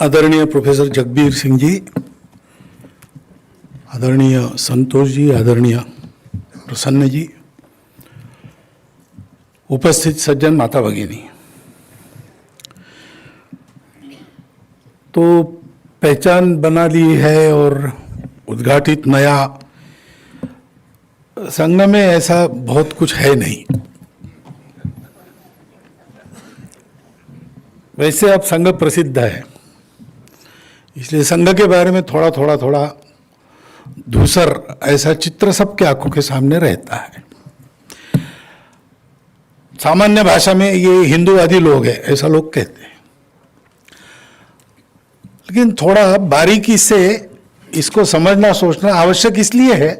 आदरणीय प्रोफेसर जगबीर सिंह जी, आदरणीय संतोष जी, आदरणीय प्रसन्न जी, उपस्थित सज्जन माता भगिनी, तो पहचान बना ली है और उद्घाटित नया संघ में ऐसा बहुत कुछ है नहीं। वैसे अब संघ प्रसिद्ध है, इसलिए संघ के बारे में थोड़ा धूसर ऐसा चित्र सबके आंखों के सामने रहता है। सामान्य भाषा में ये हिंदूवादी लोग हैं ऐसा लोग कहते हैं, लेकिन थोड़ा बारीकी से इसको समझना सोचना आवश्यक इसलिए है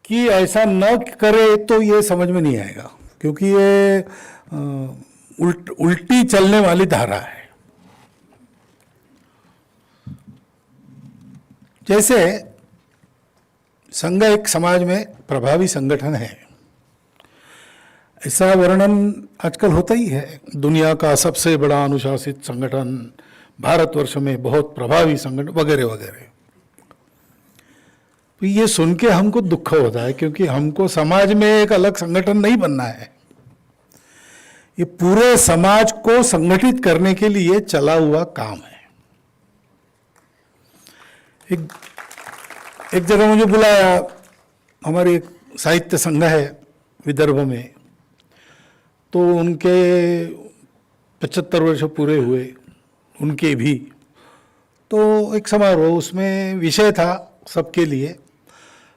कि ऐसा न करे तो ये समझ में नहीं आएगा, क्योंकि ये उल्टी चलने वाली धारा है। जैसे संघ एक समाज में प्रभावी संगठन है, ऐसा वर्णन आजकल होता ही है। दुनिया का सबसे बड़ा अनुशासित संगठन, भारतवर्ष में बहुत प्रभावी संगठन वगैरह वगैरह। तो ये सुन के हमको दुख होता है, क्योंकि हमको समाज में एक अलग संगठन नहीं बनना है। ये पूरे समाज को संगठित करने के लिए चला हुआ काम है। एक जगह मुझे बुलाया, हमारी एक साहित्य संघ है विदर्भ में, तो उनके 75 वर्ष पूरे हुए, उनके भी। तो एक समारोह, उसमें विषय था सबके लिए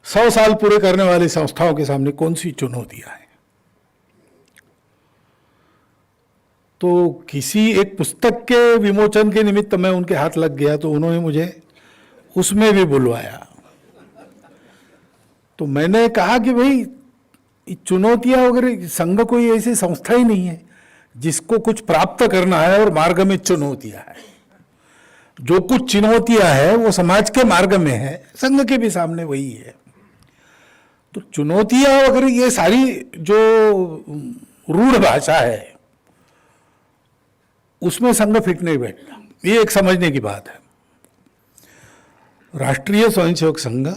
100 साल पूरे करने वाली संस्थाओं के सामने कौन सी चुनौतियां हैं। तो किसी एक पुस्तक के विमोचन के निमित्त मैं उनके हाथ लग गया, तो उन्होंने मुझे उसमें भी बुलवाया। तो मैंने कहा कि भाई चुनौतियां वगैरह, संघ कोई ऐसी संस्था ही नहीं है जिसको कुछ प्राप्त करना है और मार्ग में चुनौतियां है। जो कुछ चुनौतियां है वो समाज के मार्ग में है, संघ के भी सामने वही है। तो चुनौतियां वगैरह ये सारी जो रूढ़ भाषा है उसमें संघ फिट नहीं बैठता, ये एक समझने की बात है। राष्ट्रीय स्वयंसेवक संघ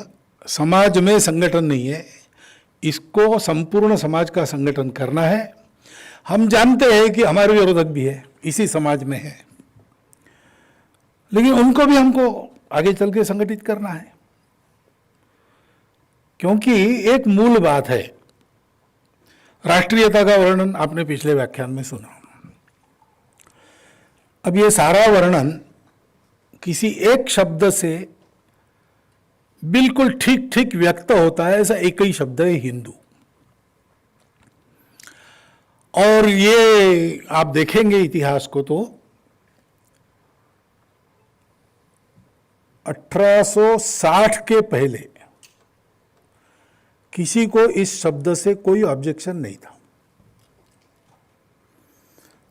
समाज में संगठन नहीं है, इसको संपूर्ण समाज का संगठन करना है। हम जानते हैं कि हमारे विरोधक भी है, इसी समाज में है, लेकिन उनको भी हमको आगे चल के संगठित करना है। क्योंकि एक मूल बात है, राष्ट्रीयता का वर्णन आपने पिछले व्याख्यान में सुना। अब ये सारा वर्णन किसी एक शब्द से बिल्कुल ठीक ठीक व्यक्त होता है, ऐसा एक ही शब्द है, हिंदू। और ये आप देखेंगे इतिहास को तो 1860 के पहले किसी को इस शब्द से कोई ऑब्जेक्शन नहीं था,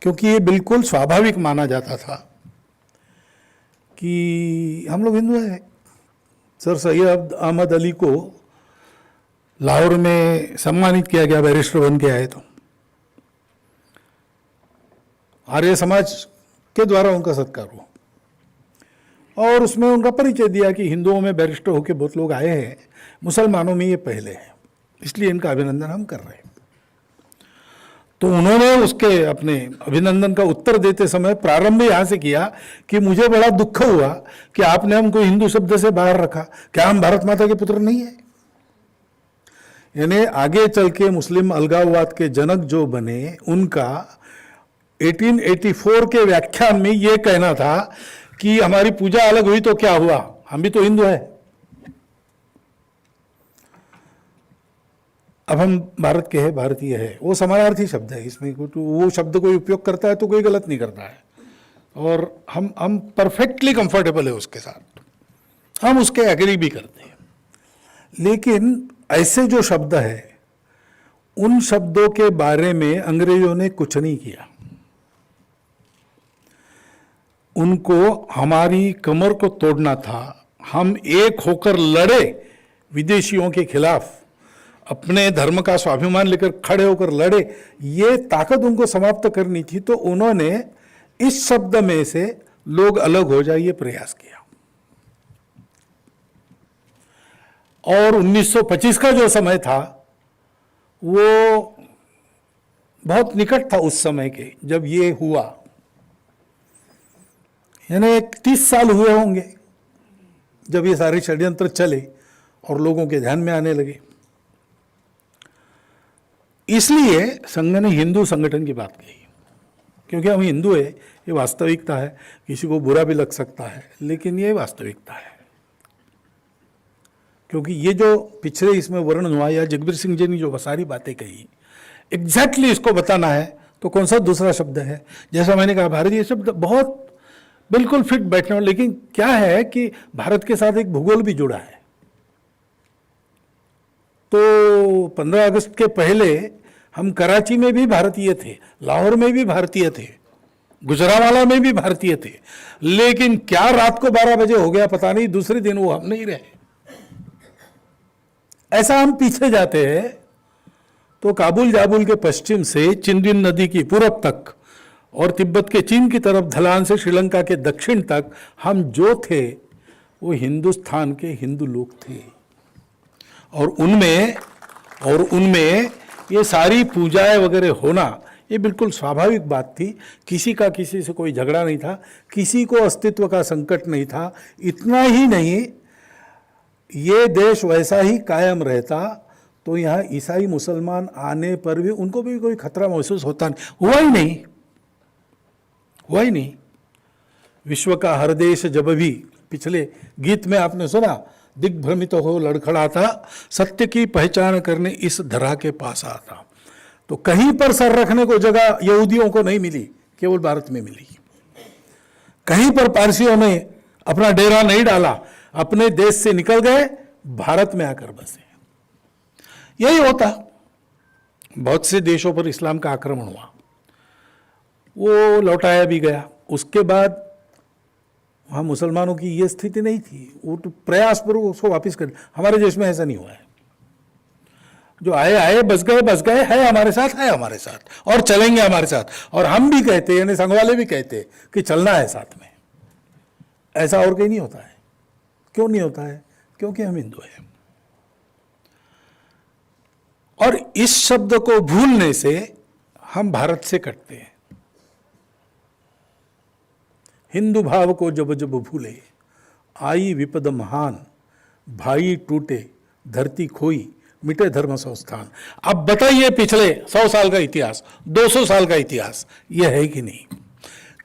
क्योंकि ये बिल्कुल स्वाभाविक माना जाता था कि हम लोग हिंदू हैं। सर सैयद अहमद अली को लाहौर में सम्मानित किया गया, बैरिस्टर बन के आए, तो आर्य समाज के द्वारा उनका सत्कार हुआ और उसमें उनका परिचय दिया कि हिंदुओं में बैरिस्टर होके बहुत लोग आए हैं, मुसलमानों में ये पहले है, इसलिए इनका अभिनंदन हम कर रहे हैं। तो उन्होंने उसके अपने अभिनंदन का उत्तर देते समय प्रारंभ यहाँ से किया कि मुझे बड़ा दुख हुआ कि आपने हमको हिंदू शब्द से बाहर रखा, क्या हम भारत माता के पुत्र नहीं है। यानी आगे चल के मुस्लिम अलगाववाद के जनक जो बने, उनका 1884 के व्याख्यान में ये कहना था कि हमारी पूजा अलग हुई तो क्या हुआ, हम भी तो हिंदू है। अब हम भारत के हैं, भारतीय है, वो समानार्थी शब्द है, इसमें वो शब्द कोई उपयोग करता है तो कोई गलत नहीं करता है, और हम परफेक्टली कंफर्टेबल है उसके साथ, हम उसके एग्री भी करते हैं। लेकिन ऐसे जो शब्द है, उन शब्दों के बारे में अंग्रेजों ने कुछ नहीं किया। उनको हमारी कमर को तोड़ना था, हम एक होकर लड़े विदेशियों के खिलाफ, अपने धर्म का स्वाभिमान लेकर खड़े होकर लड़े, ये ताकत उनको समाप्त करनी थी। तो उन्होंने इस शब्द में से लोग अलग हो जाए, ये प्रयास किया। और 1925 का जो समय था वो बहुत निकट था उस समय के, जब ये हुआ, यानी 30 साल हुए होंगे जब ये सारे षड्यंत्र चले और लोगों के ध्यान में आने लगे। इसलिए संघ ने हिंदू संगठन की बात कही, क्योंकि हम हिंदू है, ये वास्तविकता है। किसी को बुरा भी लग सकता है, लेकिन ये वास्तविकता है। क्योंकि ये जो पिछले इसमें वर्णन हुआ, या जगबीर सिंह जी ने जो सारी बातें कही, एग्जैक्टली इसको बताना है तो कौन सा दूसरा शब्द है? जैसा मैंने कहा, भारतीय शब्द बहुत बिल्कुल फिट बैठने वाला, लेकिन क्या है कि भारत के साथ एक भूगोल भी जुड़ा है। तो 15 अगस्त के पहले हम कराची में भी भारतीय थे, लाहौर में भी भारतीय थे, गुजरावाला में भी भारतीय थे, लेकिन क्या रात को 12 बजे हो गया पता नहीं, दूसरे दिन वो हम नहीं रहे। ऐसा हम पीछे जाते हैं तो काबुल जाबुल के पश्चिम से चिंदिन नदी की पूरब तक और तिब्बत के चीन की तरफ ढलान से श्रीलंका के दक्षिण तक हम जो थे वो हिंदुस्तान के हिंदू लोग थे। और उनमें ये सारी पूजाएं वगैरह होना ये बिल्कुल स्वाभाविक बात थी। किसी का किसी से कोई झगड़ा नहीं था, किसी को अस्तित्व का संकट नहीं था। इतना ही नहीं, ये देश वैसा ही कायम रहता तो यहाँ ईसाई मुसलमान आने पर भी उनको भी कोई खतरा महसूस होता नहीं। हुआ ही नहीं। विश्व का हर देश जब भी, पिछले गीत में आपने सुना, दिग्भ्रमित हो लड़खड़ाता, सत्य की पहचान करने इस धरा के पास आता। तो कहीं पर सर रखने को जगह यहूदियों को नहीं मिली, केवल भारत में मिली। कहीं पर पारसियों ने अपना डेरा नहीं डाला, अपने देश से निकल गए, भारत में आकर बसे। यही होता। बहुत से देशों पर इस्लाम का आक्रमण हुआ, वो लौटाया भी गया। उसके बाद वहाँ मुसलमानों की ये स्थिति नहीं थी, वो तो प्रयासपूर्वक उसको वापस कर। हमारे देश में ऐसा नहीं हुआ है। जो आए बस गए, है हमारे साथ और चलेंगे हमारे साथ। और हम भी कहते, यानी संघ वाले भी कहते कि चलना है साथ में। ऐसा और कहीं नहीं होता है। क्यों नहीं होता है? क्योंकि हम हिंदू हैं। और इस शब्द को भूलने से हम भारत से कटते हैं। हिंदू भाव को जब जब भूले, आई विपद महान, भाई टूटे, धरती खोई, मिटे धर्म संस्थान। अब बताइए, पिछले 100 साल का इतिहास, 200 साल का इतिहास, यह है कि नहीं?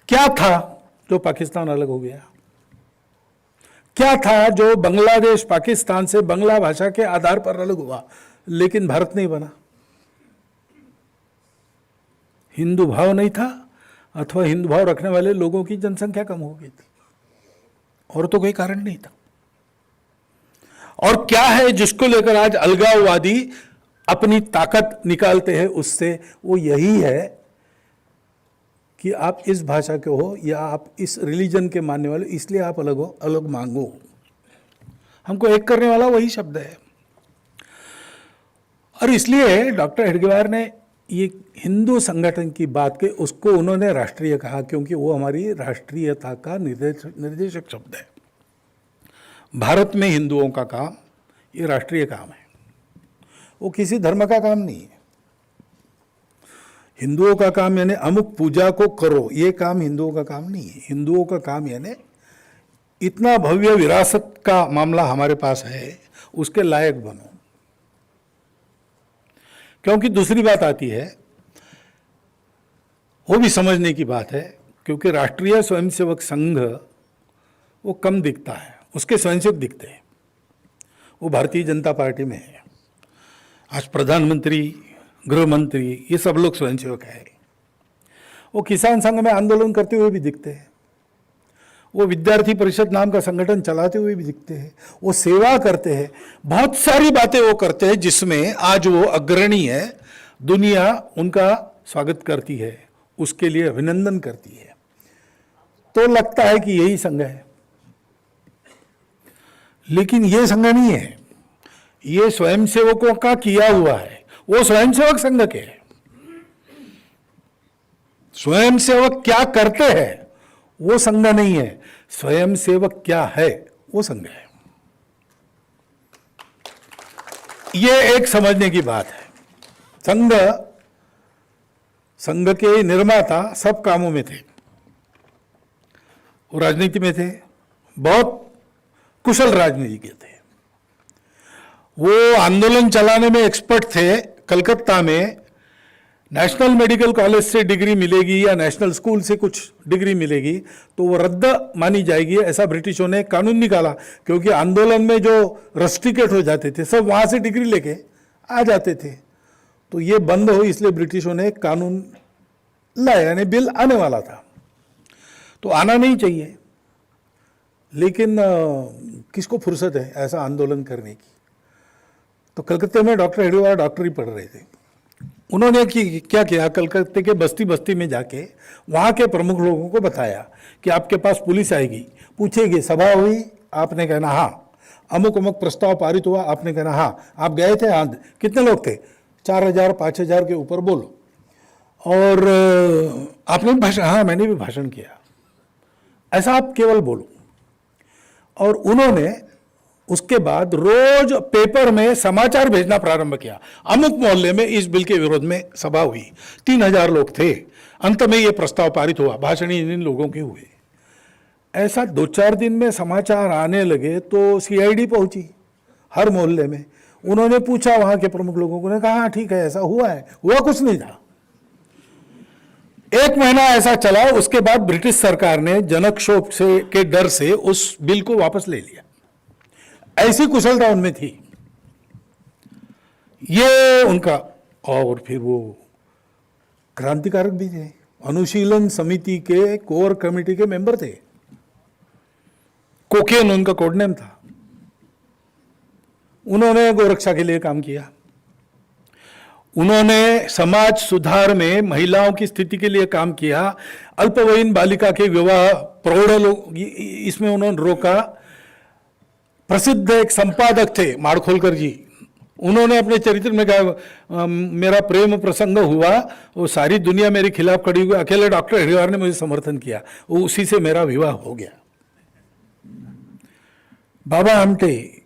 क्या था जो पाकिस्तान अलग हो गया? क्या था जो बांग्लादेश पाकिस्तान से बांग्ला भाषा के आधार पर अलग हुआ, लेकिन भारत नहीं बना? हिंदू भाव नहीं था, अथवा हिंदू भाव रखने वाले लोगों की जनसंख्या कम हो गई थी, और तो कोई कारण नहीं था। और क्या है जिसको लेकर आज अलगाववादी अपनी ताकत निकालते हैं उससे? वो यही है कि आप इस भाषा के हो या आप इस रिलीजन के मानने वाले, इसलिए आप अलग हो, अलग मांगो। हमको एक करने वाला वही शब्द है। और इसलिए डॉक्टर हेडगेवार ने ये हिंदू संगठन की बात की, उसको उन्होंने राष्ट्रीय कहा, क्योंकि वो हमारी राष्ट्रीयता का निर्देशक शब्द है। भारत में हिंदुओं का काम ये राष्ट्रीय काम है, वो किसी धर्म का काम नहीं है। हिंदुओं का काम यानी अमुक पूजा को करो, ये काम हिंदुओं का काम नहीं है। हिंदुओं का काम यानी इतना भव्य विरासत का मामला हमारे पास है, उसके लायक बनो। क्योंकि दूसरी बात आती है, वो भी समझने की बात है, क्योंकि राष्ट्रीय स्वयंसेवक संघ वो कम दिखता है, उसके स्वयंसेवक दिखते हैं। वो भारतीय जनता पार्टी में है, आज प्रधानमंत्री, गृह मंत्री, ये सब लोग स्वयंसेवक है। वो किसान संघ में आंदोलन करते हुए भी दिखते हैं, वो विद्यार्थी परिषद नाम का संगठन चलाते हुए भी दिखते हैं, वो सेवा करते हैं, बहुत सारी बातें वो करते हैं जिसमें आज वो अग्रणी है। दुनिया उनका स्वागत करती है, उसके लिए अभिनंदन करती है। तो लगता है कि यही संघ है, लेकिन ये संघ नहीं है, ये स्वयंसेवकों का किया हुआ है। वो स्वयंसेवक संघ के स्वयंसेवक क्या करते हैं वो संघ नहीं है। स्वयं सेवक क्या है, वो संघ है। ये एक समझने की बात है। संघ के निर्माता सब कामों में थे, वो राजनीति में थे, बहुत कुशल राजनीतिज्ञ थे। वो आंदोलन चलाने में एक्सपर्ट थे। कलकत्ता में नेशनल मेडिकल कॉलेज से डिग्री मिलेगी या नेशनल स्कूल से कुछ डिग्री मिलेगी तो वो रद्द मानी जाएगी, ऐसा ब्रिटिशों ने कानून निकाला। क्योंकि आंदोलन में जो रस्टिकेट हो जाते थे सब वहाँ से डिग्री लेके आ जाते थे, तो ये बंद हो, इसलिए ब्रिटिशों ने कानून लाया, यानी बिल आने वाला था। तो आना नहीं चाहिए, लेकिन किसको फुर्सत है ऐसा आंदोलन करने की। तो कलकत्ते में डॉक्टर हेडगेवार डॉक्टरी पढ़ रहे थे। उन्होंने क्या किया, कलकत्ते के बस्ती बस्ती में जाके वहाँ के प्रमुख लोगों को बताया कि आपके पास पुलिस आएगी, पूछेगी सभा हुई, आपने कहना हाँ, अमुक अमुक प्रस्ताव पारित हुआ, आपने कहना हाँ, आप गए थे, हाँ, कितने लोग थे, 4000 5000 के ऊपर बोलो, और आपने भी भाषण, हाँ मैंने भी भाषण किया, ऐसा आप केवल बोलो। और उन्होंने उसके बाद रोज पेपर में समाचार भेजना प्रारंभ किया, अमुक मोहल्ले में इस बिल के विरोध में सभा हुई, 3000 लोग थे, अंत में ये प्रस्ताव पारित हुआ, भाषण इन लोगों के हुए। ऐसा 2-4 दिन में समाचार आने लगे तो सीआईडी पहुंची हर मोहल्ले में। उन्होंने पूछा वहां के प्रमुख लोगों को, ने कहा हाँ ठीक है ऐसा हुआ है, हुआ कुछ नहीं था। 1 महीना ऐसा चला, उसके बाद ब्रिटिश सरकार ने जनक्षोभ से के डर से उस बिल को वापस ले लिया। ऐसी कुशलता उनमें थी, ये उनका। और फिर वो क्रांतिकारक भी थे, अनुशीलन समिति के कोर कमेटी के मेंबर थे, कोकेन उनका कोड नेम था। उन्होंने गोरक्षा के लिए काम किया, उन्होंने समाज सुधार में महिलाओं की स्थिति के लिए काम किया, अल्पवयीन बालिका के विवाह, प्रौढ़ लोग, इसमें उन्होंने रोका। प्रसिद्ध एक संपादक थे माड़खोलकर जी, उन्होंने अपने चरित्र में कहा मेरा प्रेम प्रसंग हुआ, वो सारी दुनिया मेरे खिलाफ खड़ी हुई, अकेले डॉक्टर हेडगेवार ने मुझे समर्थन किया, वो उसी से मेरा विवाह हो गया। बाबा आमटे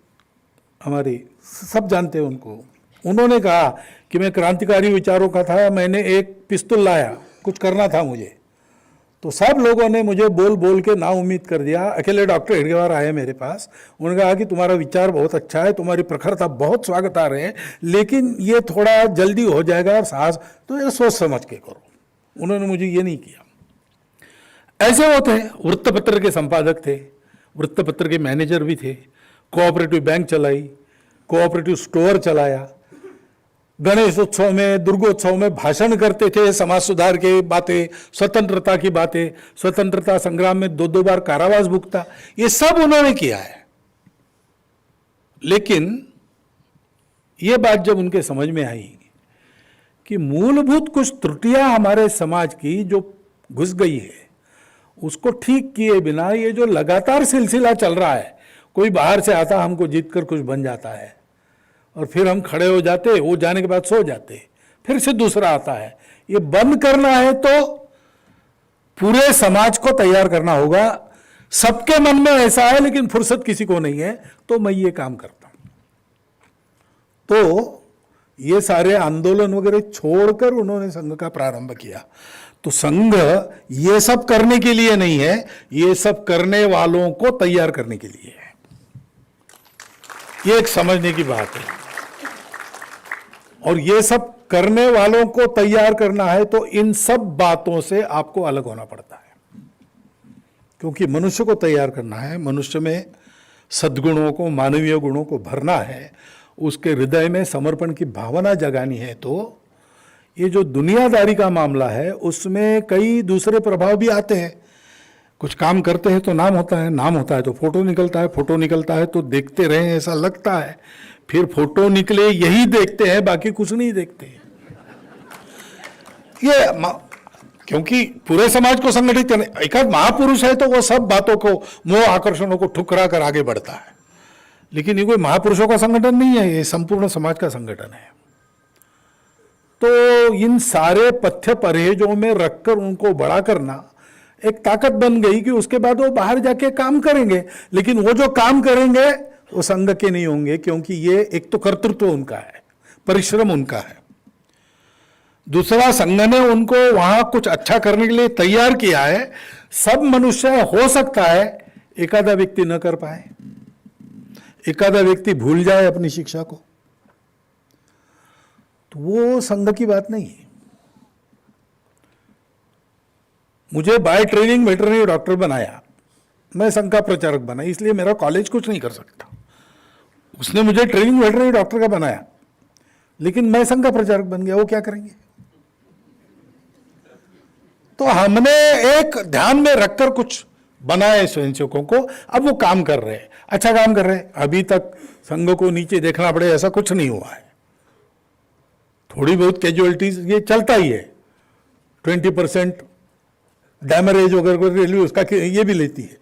हमारे सब जानते हैं उनको, उन्होंने कहा कि मैं क्रांतिकारी विचारों का था, मैंने एक पिस्तौल लाया, कुछ करना था मुझे, तो सब लोगों ने मुझे बोल बोल के ना उम्मीद कर दिया। अकेले डॉक्टर हेडगेवार आए मेरे पास, उन्होंने कहा कि तुम्हारा विचार बहुत अच्छा है, तुम्हारी प्रखरता बहुत स्वागत आ रहे हैं, लेकिन ये थोड़ा जल्दी हो जाएगा और साहस, तो ये सोच समझ के करो। उन्होंने मुझे ये नहीं किया। ऐसे होते हैं। वृत्तपत्र के संपादक थे, वृत्तपत्र के मैनेजर भी थे, कोऑपरेटिव बैंक चलाई, कोऑपरेटिव स्टोर चलाया, गणेश उत्सव में, दुर्गोत्सव में भाषण करते थे, समाज सुधार की बातें, स्वतंत्रता की बातें, स्वतंत्रता संग्राम में 2-2 बार कारावास भुगता, ये सब उन्होंने किया है। लेकिन ये बात जब उनके समझ में आई कि मूलभूत कुछ त्रुटियां हमारे समाज की जो घुस गई है, उसको ठीक किए बिना ये जो लगातार सिलसिला चल रहा है, कोई बाहर से आता हमको जीतकर कुछ बन जाता है और फिर हम खड़े हो जाते, वो जाने के बाद सो जाते, फिर से दूसरा आता है, ये बंद करना है तो पूरे समाज को तैयार करना होगा। सबके मन में ऐसा है लेकिन फुर्सत किसी को नहीं है, तो मैं ये काम करता हूं। तो ये सारे आंदोलन वगैरह छोड़कर उन्होंने संघ का प्रारंभ किया। तो संघ ये सब करने के लिए नहीं है, ये सब करने वालों को तैयार करने के लिए है। ये एक समझने की बात है। और ये सब करने वालों को तैयार करना है तो इन सब बातों से आपको अलग होना पड़ता है, क्योंकि मनुष्य को तैयार करना है, मनुष्य में सद्गुणों को, मानवीय गुणों को भरना है, उसके हृदय में समर्पण की भावना जगानी है। तो ये जो दुनियादारी का मामला है उसमें कई दूसरे प्रभाव भी आते हैं। कुछ काम करते हैं तो नाम होता है, नाम होता है तो फोटो निकलता है, फोटो निकलता है तो देखते रहें ऐसा लगता है, फिर फोटो निकले यही देखते हैं, बाकी कुछ नहीं देखते। ये क्योंकि पूरे समाज को संगठित करने, एक महापुरुष है तो वो सब बातों को, मोह आकर्षणों को ठुकरा कर आगे बढ़ता है, लेकिन ये कोई महापुरुषों का संगठन नहीं है, ये संपूर्ण समाज का संगठन है। तो इन सारे पथ्य परहेजों में रखकर उनको बड़ा करना एक ताकत बन गई कि उसके बाद वो बाहर जाके काम करेंगे, लेकिन वो जो काम करेंगे वो संघ के नहीं होंगे, क्योंकि ये एक तो कर्तृत्व उनका है, परिश्रम उनका है। दूसरा, संघ ने उनको वहां कुछ अच्छा करने के लिए तैयार किया है। सब मनुष्य हो सकता है एकाधा व्यक्ति न कर पाए, एकाधा व्यक्ति भूल जाए अपनी शिक्षा को, तो वो संघ की बात नहीं है। मुझे बाय ट्रेनिंग वेटरनरी डॉक्टर बनाया, मैं संघ का प्रचारक बना, इसलिए मेरा कॉलेज कुछ नहीं कर सकता। उसने मुझे ट्रेनिंग वेटरनरी डॉक्टर का बनाया, लेकिन मैं संघ का प्रचारक बन गया, वो क्या करेंगे? तो हमने एक ध्यान में रखकर कुछ बनाए स्वयंसेवकों को, अब वो काम कर रहे हैं, अच्छा काम कर रहे हैं। अभी तक संघ को नीचे देखना पड़े ऐसा कुछ नहीं हुआ है। थोड़ी बहुत कैजुअलिटीज ये चलता ही है, 20% डैमरेज वगैरह रेलवे उसका ये भी लेती है,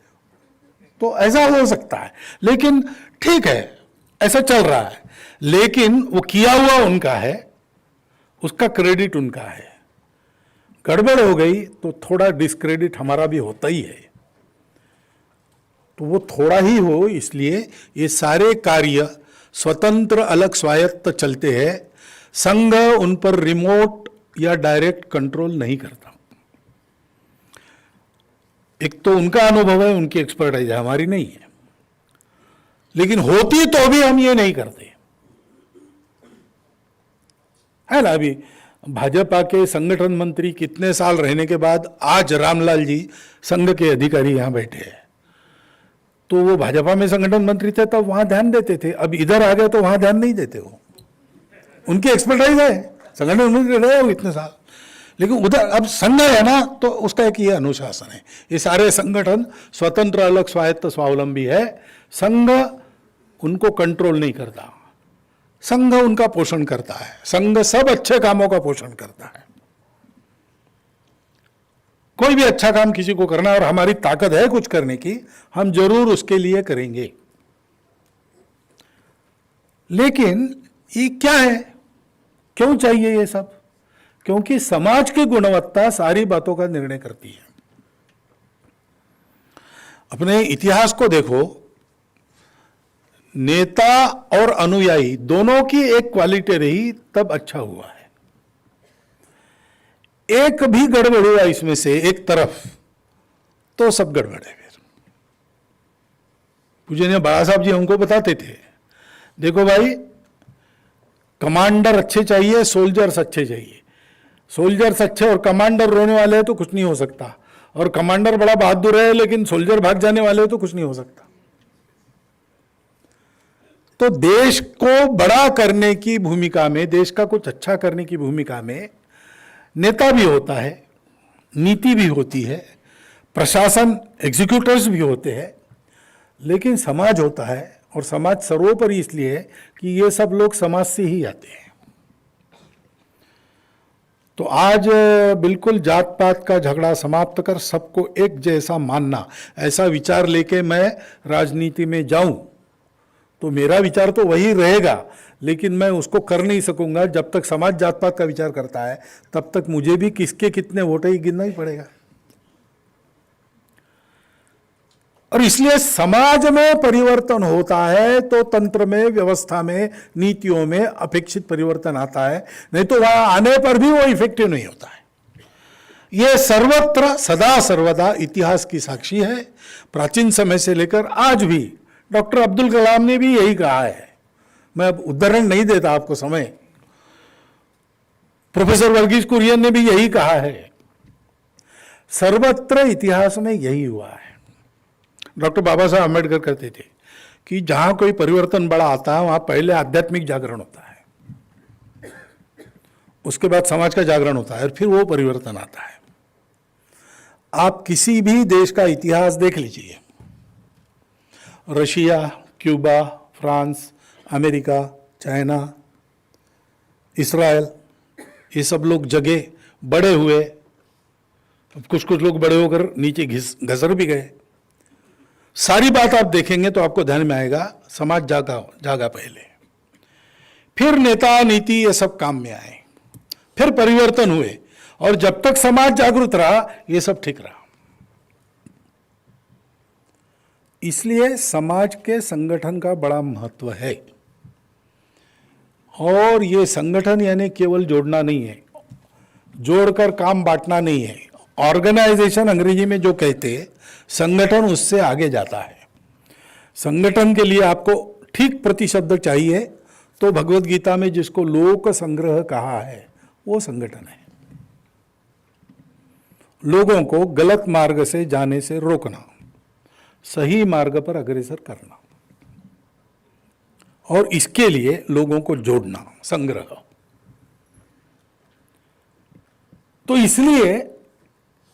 तो ऐसा हो सकता है, लेकिन ठीक है, ऐसा चल रहा है। लेकिन वो किया हुआ उनका है, उसका क्रेडिट उनका है। गड़बड़ हो गई तो थोड़ा डिस्क्रेडिट हमारा भी होता ही है, तो वो थोड़ा ही हो, इसलिए ये सारे कार्य स्वतंत्र अलग स्वायत्त चलते हैं। संघ उन पर रिमोट या डायरेक्ट कंट्रोल नहीं करता। एक तो उनका अनुभव है, उनकी एक्सपर्टाइज है, हमारी नहीं है, लेकिन होती तो भी हम ये नहीं करते, है ना। अभी भाजपा के संगठन मंत्री कितने साल रहने के बाद आज रामलाल जी संघ के अधिकारी यहां बैठे हैं, तो वो भाजपा में संगठन मंत्री थे तब वहां ध्यान देते थे, अब इधर आ गए तो वहां ध्यान नहीं देते। वो उनकी एक्सपर्टाइज है, संगठन मंत्री रहे हो इतने साल, लेकिन उधर अब संघ है ना, तो उसका एक ये अनुशासन है। ये सारे संगठन स्वतंत्र अलग स्वायत्त स्वावलंबी है, संघ उनको कंट्रोल नहीं करता, संघ उनका पोषण करता है। संघ सब अच्छे कामों का पोषण करता है। कोई भी अच्छा काम किसी को करना, और हमारी ताकत है कुछ करने की, हम जरूर उसके लिए करेंगे। लेकिन ये क्या है, क्यों चाहिए ये सब? क्योंकि समाज की गुणवत्ता सारी बातों का निर्णय करती है। अपने इतिहास को देखो, नेता और अनुयायी दोनों की एक क्वालिटी रही तब अच्छा हुआ है। एक भी गड़बड़ हुआ इसमें से एक तरफ तो सब गड़बड़ है। फिर पूजनीय बाबा साहब जी हमको बताते थे, देखो भाई, कमांडर अच्छे चाहिए, सोल्जर्स अच्छे चाहिए। सोल्जर्स अच्छे और कमांडर रोने वाले हैं तो कुछ नहीं हो सकता, और कमांडर बड़ा बहादुर है लेकिन सोल्जर भाग जाने वाले हो तो कुछ नहीं हो सकता। तो देश को बड़ा करने की भूमिका में, देश का कुछ अच्छा करने की भूमिका में नेता भी होता है, नीति भी होती है, प्रशासन एग्जीक्यूटर्स भी होते हैं, लेकिन समाज होता है। और समाज सर्वोपरि इसलिए है कि ये सब लोग समाज से ही आते हैं। तो आज बिल्कुल जात पात का झगड़ा समाप्त कर सबको एक जैसा मानना, ऐसा विचार लेके मैं राजनीति में जाऊं तो मेरा विचार तो वही रहेगा, लेकिन मैं उसको कर नहीं सकूंगा। जब तक समाज जात पात का विचार करता है तब तक मुझे भी किसके कितने वोट है गिनना ही पड़ेगा। और इसलिए समाज में परिवर्तन होता है तो तंत्र में, व्यवस्था में, नीतियों में अपेक्षित परिवर्तन आता है, नहीं तो वहां आने पर भी वो इफेक्टिव नहीं होता है। यह सर्वत्र सदा सर्वदा इतिहास की साक्षी है। प्राचीन समय से लेकर आज भी डॉक्टर अब्दुल कलाम ने भी यही कहा है। मैं अब उदाहरण नहीं देता आपको समय, प्रोफेसर वर्गीस कुरियन ने भी यही कहा है। सर्वत्र इतिहास में यही हुआ है। डॉक्टर बाबा साहब अम्बेडकर कहते थे कि जहां कोई परिवर्तन बड़ा आता है वहां पहले आध्यात्मिक जागरण होता है, उसके बाद समाज का जागरण होता है, और फिर वो परिवर्तन आता है। आप किसी भी देश का इतिहास देख लीजिए, Russia, Cuba, France, America, China, Israel, ये सब लोग जगे, बड़े हुए, कुछ कुछ लोग बड़े होकर नीचे घसर भी गए। सारी बात आप देखेंगे तो आपको ध्यान में आएगा, समाज जागा पहले, फिर नेता नीति ये सब काम में आए, फिर परिवर्तन हुए, और जब तक समाज जागरूक रहा ये सब ठीक रहा। इसलिए समाज के संगठन का बड़ा महत्व है। और ये संगठन यानी केवल जोड़ना नहीं है, जोड़कर काम बांटना नहीं है। ऑर्गेनाइजेशन अंग्रेजी में जो कहते हैं, संगठन उससे आगे जाता है। संगठन के लिए आपको ठीक प्रतिशब्द चाहिए तो भगवत गीता में जिसको लोक संग्रह कहा है वो संगठन है। लोगों को गलत मार्ग से जाने से रोकना, सही मार्ग पर अग्रसर करना, और इसके लिए लोगों को जोड़ना, संग्रह। तो इसलिए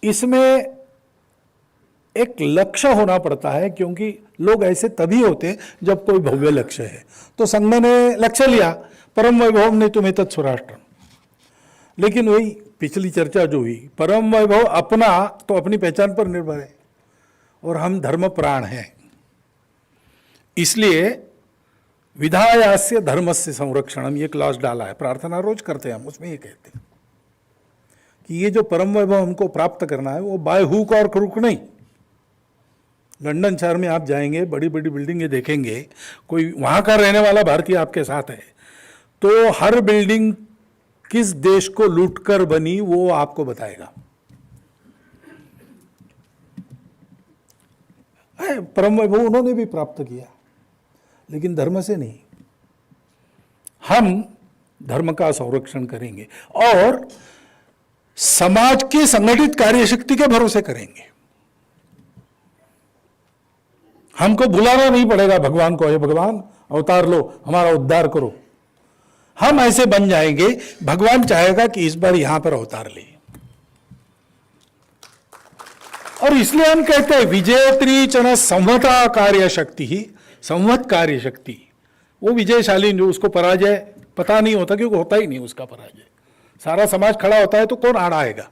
इसमें एक लक्ष्य होना पड़ता है, क्योंकि लोग ऐसे तभी होते हैं जब कोई भव्य लक्ष्य है। तो संघ ने लक्ष्य लिया, परम वैभव ने तुम्हें तत्स्वराष्ट्र, लेकिन वही पिछली चर्चा जो हुई, परम वैभव अपना तो अपनी पहचान पर निर्भर है, और हम धर्म प्राण हैं। इसलिए विधायास्य धर्मस्य संरक्षणम ये क्लॉज डाला है, प्रार्थना रोज करते हैं हम, उसमें ये कहते हैं कि ये जो परम वैभव हमको प्राप्त करना है वो बाय हुक और क्रुक नहीं। लंदन शहर में आप जाएंगे, बड़ी बड़ी बिल्डिंगें देखेंगे, कोई वहाँ का रहने वाला भारतीय आपके साथ है तो हर बिल्डिंग किस देश को लूटकर बनी वो आपको बताएगा। परम वैभव उन्होंने भी प्राप्त किया, लेकिन धर्म से नहीं। हम धर्म का संरक्षण करेंगे और समाज की संगठित कार्यशक्ति के भरोसे करेंगे। हमको बुलाना नहीं पड़ेगा भगवान को, ये भगवान अवतार लो, हमारा उद्धार करो। हम ऐसे बन जाएंगे, भगवान चाहेगा कि इस बार यहां पर अवतार ले। और इसलिए हम कहते हैं विजयत्री चन संवता कार्य शक्ति ही, संवत कार्य शक्ति, वो विजयशाली जो उसको पराजय पता नहीं होता, क्योंकि होता ही नहीं उसका पराजय। सारा समाज खड़ा होता है तो कौन आड़ा आएगा।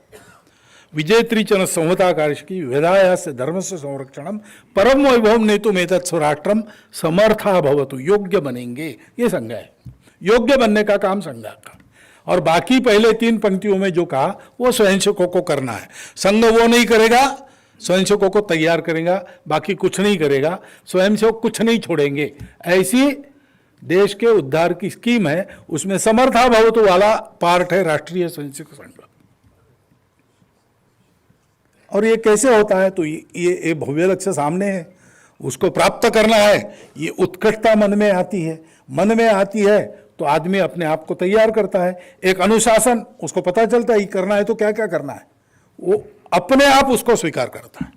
विजयत्री चन संवता कार्य शक्ति वेदाया से धर्म से संरक्षणम परम वैभव नेतु मेतत् स्वराष्ट्रम समर्था भवतु, योग्य बनेंगे। ये संघ है, योग्य बनने का काम संघ का। और बाकी पहले 3 पंक्तियों में जो कहा वो स्वयंसेवकों को करना है। संघ वो नहीं करेगा, स्वयंसेवकों को तैयार करेगा, बाकी कुछ नहीं करेगा। स्वयंसेवक कुछ नहीं छोड़ेंगे। ऐसी देश के उद्धार की स्कीम है, उसमें समर्था भवतु वाला पार्ट है राष्ट्रीय स्वयंसेवक संघ। और ये कैसे होता है, तो ये भव्य लक्ष्य सामने है, उसको प्राप्त करना है। ये उत्कटता मन में आती है, मन में आती है तो आदमी अपने आप को तैयार करता है। एक अनुशासन, उसको पता चलता है ये करना है तो क्या क्या करना है, वो अपने आप उसको स्वीकार करता है।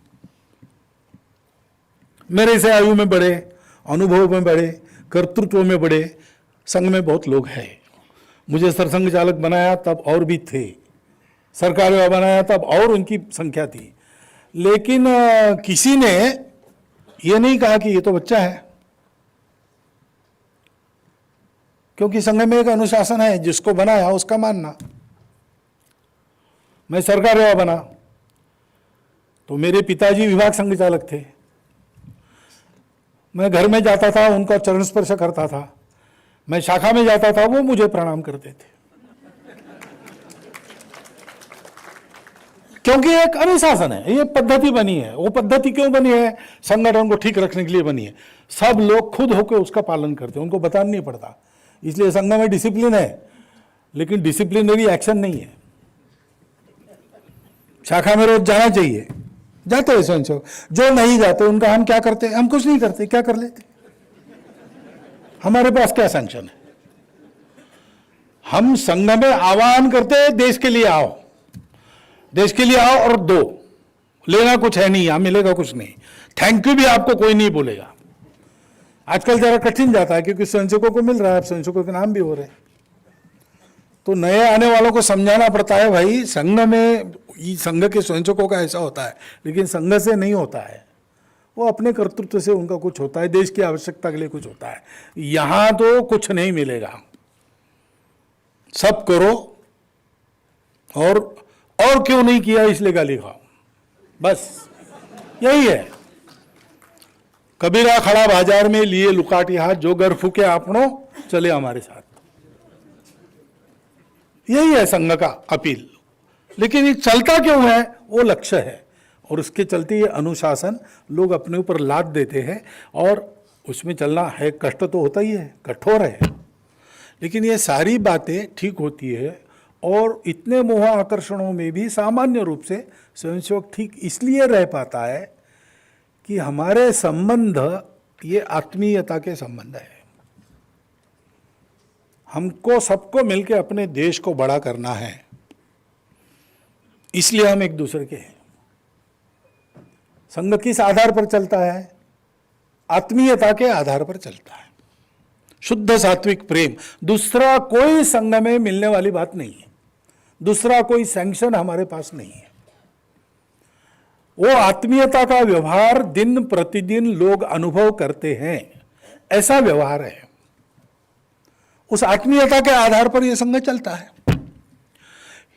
मेरे से आयु में बड़े, अनुभव में बड़े, कर्तृत्व में बड़े संघ में बहुत लोग हैं। मुझे सरसंघ चालक बनाया तब और भी थे, सरकार में बनाया तब और उनकी संख्या थी, लेकिन किसी ने ये नहीं कहा कि ये तो बच्चा है, क्योंकि संघ में एक अनुशासन है, जिसको बनाया उसका मानना। मैं सरकार में बना तो मेरे पिताजी विभाग संघ चालक थे, मैं घर में जाता था उनका चरण स्पर्श करता था, मैं शाखा में जाता था वो मुझे प्रणाम करते थे, क्योंकि एक अनुशासन है, ये पद्धति बनी है। वो पद्धति क्यों बनी है? संगठन को ठीक रखने के लिए बनी है। सब लोग खुद होकर उसका पालन करते हैं, उनको बताना नहीं पड़ता। इसलिए संघ में डिसिप्लिन है, लेकिन डिसिप्लिनरी एक्शन नहीं है। शाखा में रोज जाना चाहिए, जाते हैं स्वयंसेवक। जो नहीं जाते उनका हम क्या करते? हम कुछ नहीं करते, क्या कर लेते? हमारे पास क्या सैंक्शन है? हम संघ में आह्वान करते हैं, देश के लिए आओ, देश के लिए आओ और दो। लेना कुछ है नहीं, यहां मिलेगा कुछ नहीं। थैंक यू भी आपको कोई नहीं बोलेगा। आजकल जरा कठिन जाता है, क्योंकि स्वयंसेवकों को मिल रहा है, स्वयंसेवकों के नाम भी हो रहे हैं, तो नए आने वालों को समझाना पड़ता है, भाई संघ में, संघ के स्वयंसेवकों का ऐसा होता है, लेकिन संघ से नहीं होता है। वो अपने कर्तृत्व से उनका कुछ होता है, देश की आवश्यकता के लिए कुछ होता है। यहां तो कुछ नहीं मिलेगा, सब करो और क्यों नहीं किया इसलिए गाली खाओ, बस यही है। कबीरा खड़ा बाजार में लिए लुकाटी हाथ, जो घर फूके आपनो चले हमारे साथ। यही है संघ का अपील। लेकिन ये चलता क्यों है? वो लक्ष्य है, और उसके चलते ये अनुशासन लोग अपने ऊपर लाद देते हैं, और उसमें चलना है, कष्ट तो होता ही है, कठोर है, लेकिन ये सारी बातें ठीक होती है। और इतने मोह आकर्षणों में भी सामान्य रूप से स्वयंसेवक ठीक इसलिए रह पाता है कि हमारे संबंध ये आत्मीयता के संबंध है। हमको सबको मिलके अपने देश को बड़ा करना है, इसलिए हम एक दूसरे के हैं। संघ किस आधार पर चलता है? आत्मीयता के आधार पर चलता है, शुद्ध सात्विक प्रेम। दूसरा कोई संघ में मिलने वाली बात नहीं है, दूसरा कोई सैंक्शन हमारे पास नहीं है। वो आत्मीयता का व्यवहार दिन प्रतिदिन लोग अनुभव करते हैं, ऐसा व्यवहार है। उस आत्मीयता के आधार पर यह संघ चलता है।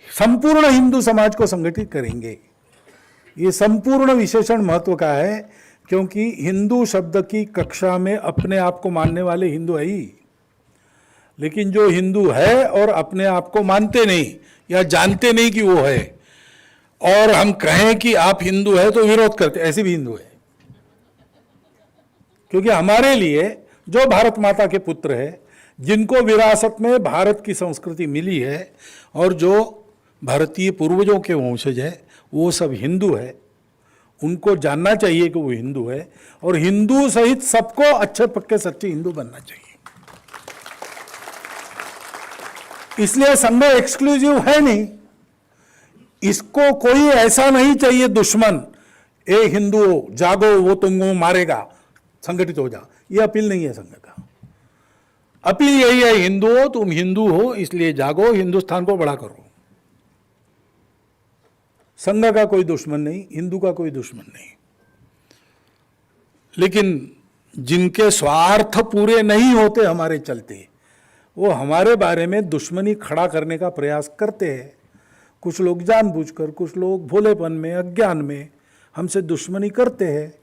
संपूर्ण हिंदू समाज को संगठित करेंगे, ये संपूर्ण विशेषण महत्व का है, क्योंकि हिंदू शब्द की कक्षा में अपने आप को मानने वाले हिंदू है ही, लेकिन जो हिंदू है और अपने आप को मानते नहीं या जानते नहीं कि वो है, और हम कहें कि आप हिंदू है तो विरोध करते, ऐसे भी हिंदू है। क्योंकि हमारे लिए जो भारत माता के पुत्र है, जिनको विरासत में भारत की संस्कृति मिली है, और जो भारतीय पूर्वजों के वंशज है, वो सब हिंदू है। उनको जानना चाहिए कि वो हिंदू है, और हिंदू सहित सबको अच्छे पक्के सच्चे हिंदू बनना चाहिए। इसलिए संघ एक्सक्लूसिव है नहीं, इसको कोई ऐसा नहीं चाहिए दुश्मन, ए हिंदुओं जागो वो तुमको मारेगा, संगठित हो जा। ये अपील नहीं है संघ का। अपील यही है, हिंदुओं तुम हिंदू हो इसलिए जागो, हिंदुस्तान को बड़ा करो। संघ का कोई दुश्मन नहीं, हिंदू का कोई दुश्मन नहीं। लेकिन जिनके स्वार्थ पूरे नहीं होते हमारे चलते, वो हमारे बारे में दुश्मनी खड़ा करने का प्रयास करते हैं। कुछ लोग जानबूझकर, कुछ लोग भोलेपन में, अज्ञान में हमसे दुश्मनी करते हैं।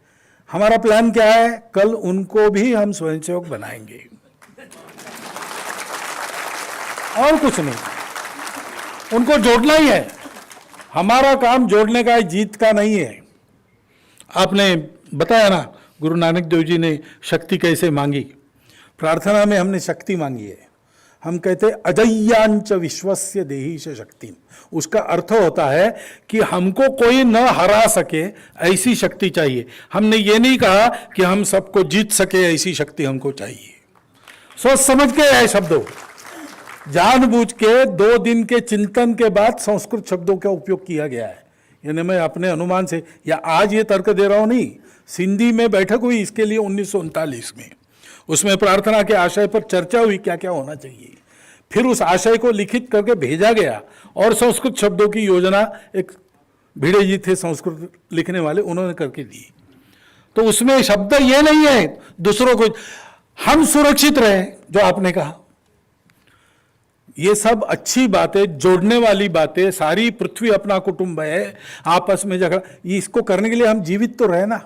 हमारा प्लान क्या है? कल उनको भी हम स्वयंसेवक बनाएंगे, और कुछ नहीं। उनको जोड़ना ही है। हमारा काम जोड़ने का है, जीत का नहीं है। आपने बताया ना, गुरु नानक देव जी ने शक्ति कैसे मांगी। प्रार्थना में हमने शक्ति मांगी है। हम कहते अजय्यांच विश्वस्य देहि से शक्ति। उसका अर्थ होता है कि हमको कोई न हरा सके ऐसी शक्ति चाहिए। हमने ये नहीं कहा कि हम सबको जीत सके ऐसी शक्ति हमको चाहिए। सोच समझ के है शब्दों, जानबूझ के 2 दिन के चिंतन के बाद संस्कृत शब्दों का उपयोग किया गया है। यानी मैं अपने अनुमान से, या आज ये तर्क दे रहा हूं नहीं, सिंधी में बैठक हुई इसके लिए 1939 में। उसमें प्रार्थना के आशय पर चर्चा हुई, क्या क्या होना चाहिए। फिर उस आशय को लिखित करके भेजा गया, और संस्कृत शब्दों की योजना एक भिड़े जी थे संस्कृत लिखने वाले, उन्होंने करके दी। तो उसमें शब्द ये नहीं है दूसरों को हम सुरक्षित रहे, जो आपने कहा, ये सब अच्छी बातें, जोड़ने वाली बातें। सारी पृथ्वी अपना कुटुंब है, आपस में झगड़ा, इसको करने के लिए हम जीवित तो रहे ना।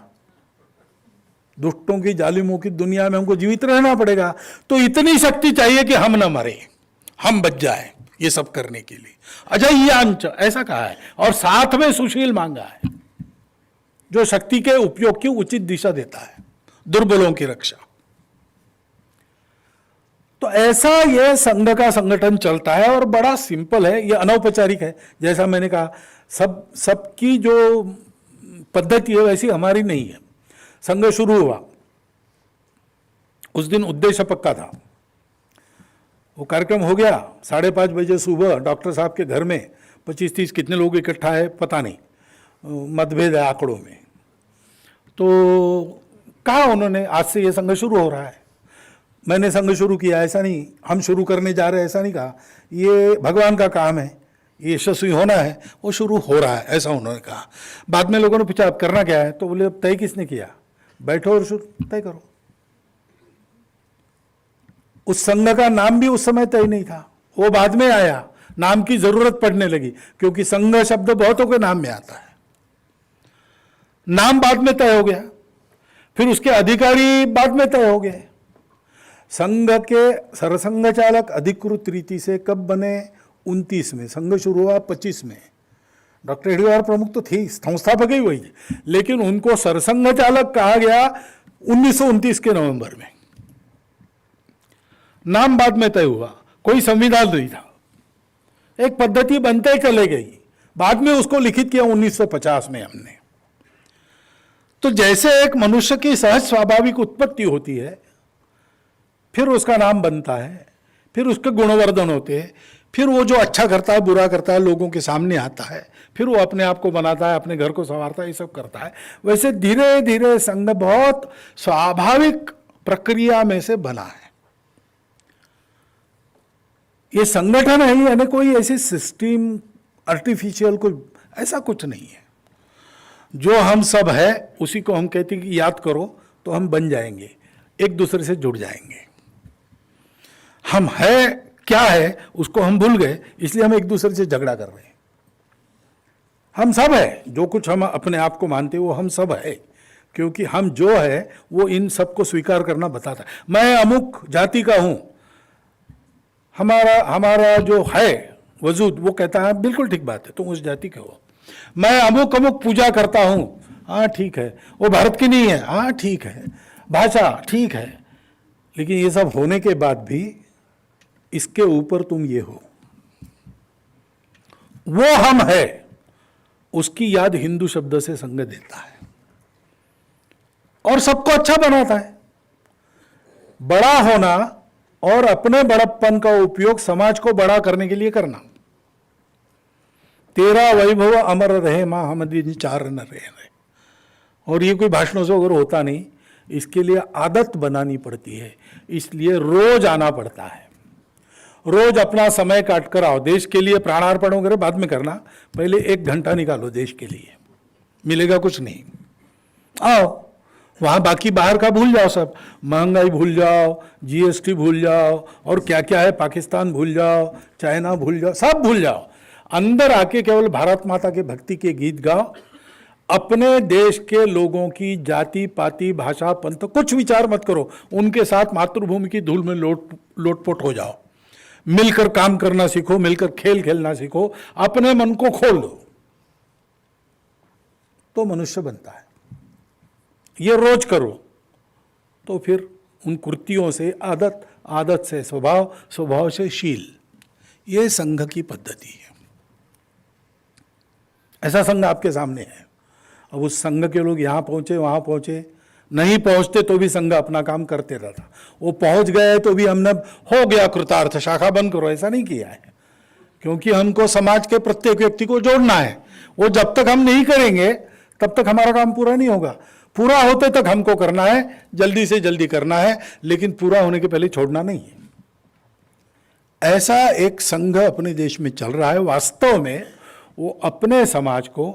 दुष्टों की जालिमों की दुनिया में हमको जीवित रहना पड़ेगा। तो इतनी शक्ति चाहिए कि हम न मरे, हम बच जाए ये सब करने के लिए। अजय्यांच ऐसा कहा है, और साथ में सुशील मांगा है, जो शक्ति के उपयोग की उचित दिशा देता है, दुर्बलों की रक्षा। तो ऐसा यह संघ का संगठन चलता है, और बड़ा सिंपल है, यह अनौपचारिक है। जैसा मैंने कहा, सबकी जो पद्धति है वैसी हमारी नहीं है। संघ शुरू हुआ, उस दिन उद्देश्य पक्का था। वो कार्यक्रम हो गया 5:30 बजे सुबह डॉक्टर साहब के घर में। 25-30 कितने लोग इकट्ठा है पता नहीं, मतभेद है आंकड़ों में। तो कहा उन्होंने, आज से ये संघ शुरू हो रहा है। मैंने संघ शुरू किया ऐसा नहीं, हम शुरू करने जा रहे हैं ऐसा नहीं कहा। ये भगवान का काम है, ये यशस्वी होना है, वो शुरू हो रहा है, ऐसा उन्होंने कहा। बाद में लोगों ने पूछा अब करना क्या है, तो बोले अब तय किसने किया? बैठो और शुरू तय करो। उस संघ का नाम भी उस समय तय नहीं था, वो बाद में आया, नाम की जरूरत पड़ने लगी, क्योंकि संघ शब्द बहुतों के नाम में आता है। नाम बाद में तय हो गया, फिर उसके अधिकारी बाद में तय हो गए। संघ के सरसंघ चालक अधिकृत रीति से कब बने? 29 में। संघ शुरू हुआ 25 में। डॉक्टर हेडगेवार प्रमुख तो थी, संस्थापक ही वही थे, लेकिन उनको सरसंघ चालक कहा गया 1929 के नवंबर में। नाम बाद में तय हुआ, कोई संविधान नहीं था, एक पद्धति बनते चले गई, बाद में उसको लिखित किया 1950 में हमने। तो जैसे एक मनुष्य की सहज स्वाभाविक उत्पत्ति होती है, फिर उसका नाम बनता है, फिर उसके गुणवर्धन होते हैं, फिर वो जो अच्छा करता है बुरा करता है लोगों के सामने आता है, फिर वो अपने आप को बनाता है, अपने घर को संवारता है, ये सब करता है। वैसे धीरे धीरे संघ बहुत स्वाभाविक प्रक्रिया में से बना है। ये संगठन है, यानी कोई ऐसी सिस्टम आर्टिफिशियल कोई ऐसा कुछ नहीं है। जो हम सब है उसी को हम कहते हैं कि याद करो तो हम बन जाएंगे, एक दूसरे से जुड़ जाएंगे। हम है क्या है उसको हम भूल गए, इसलिए हम एक दूसरे से झगड़ा कर रहे हैं। हम सब है, जो कुछ हम अपने आप को मानते हैं वो हम सब है, क्योंकि हम जो है वो इन सबको स्वीकार करना बताता है। मैं अमुक जाति का हूं, हमारा जो है वजूद वो कहता है बिल्कुल ठीक बात है, तुम उस जाति के हो। मैं अमुक अमुक पूजा करता हूं, हाँ ठीक है, वो भारत की नहीं है, हाँ ठीक है, भाषा ठीक है, लेकिन ये सब होने के बाद भी इसके ऊपर तुम ये हो, वो हम है, उसकी याद हिंदू शब्द से संग देता है और सबको अच्छा बनाता है। बड़ा होना और अपने बड़प्पन का उपयोग समाज को बड़ा करने के लिए करना। तेरा वैभव अमर रहे मां हम चार न रहे। और ये कोई भाषणों से अगर होता नहीं, इसके लिए आदत बनानी पड़ती है, इसलिए रोज आना पड़ता है। रोज अपना समय काट कर आओ। देश के लिए प्राणार्पण वगैरह बाद में करना, पहले 1 घंटा निकालो देश के लिए, मिलेगा कुछ नहीं। आओ, वहां बाकी बाहर का भूल जाओ, सब महंगाई भूल जाओ, जीएसटी भूल जाओ, और क्या क्या है, पाकिस्तान भूल जाओ, चाइना भूल जाओ, सब भूल जाओ। अंदर आके केवल भारत माता के भक्ति के गीत गाओ। अपने देश के लोगों की जाति पाति भाषा पंथ कुछ विचार मत करो, उनके साथ मातृभूमि की धूल में लोटपोट हो जाओ। मिलकर काम करना सीखो, मिलकर खेल खेलना सीखो, अपने मन को खोल दो, तो मनुष्य बनता है। ये रोज करो तो फिर उन कृतियों से आदत, आदत से स्वभाव, स्वभाव से शील, ये संघ की पद्धति है। ऐसा संघ आपके सामने है। अब उस संघ के लोग यहाँ पहुंचे वहां पहुंचे, नहीं पहुंचते तो भी संघ अपना काम करते रहता। वो पहुंच गए तो भी हमने हो गया कृतार्थ, शाखा बंद करो, ऐसा नहीं किया है, क्योंकि हमको समाज के प्रत्येक व्यक्ति को जोड़ना है। वो जब तक हम नहीं करेंगे तब तक हमारा काम पूरा नहीं होगा। पूरा होते तक हमको करना है, जल्दी से जल्दी करना है, लेकिन पूरा होने के पहले छोड़ना नहीं है। ऐसा एक संघ अपने देश में चल रहा है। वास्तव में वो अपने समाज को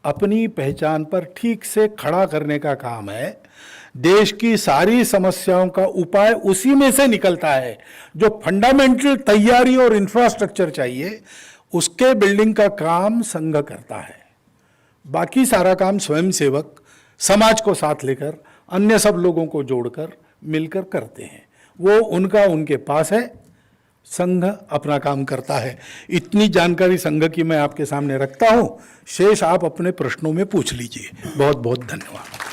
अपनी पहचान पर ठीक से खड़ा करने का काम है। देश की सारी समस्याओं का उपाय उसी में से निकलता है। जो फंडामेंटल तैयारी और इंफ्रास्ट्रक्चर चाहिए, उसके बिल्डिंग का काम संघ करता है। बाकी सारा काम स्वयंसेवक समाज को साथ लेकर अन्य सब लोगों को जोड़कर मिलकर करते हैं। वो उनका उनके पास है, संघ अपना काम करता है। इतनी जानकारी संघ की मैं आपके सामने रखता हूं। शेष आप अपने प्रश्नों में पूछ लीजिए। बहुत बहुत धन्यवाद।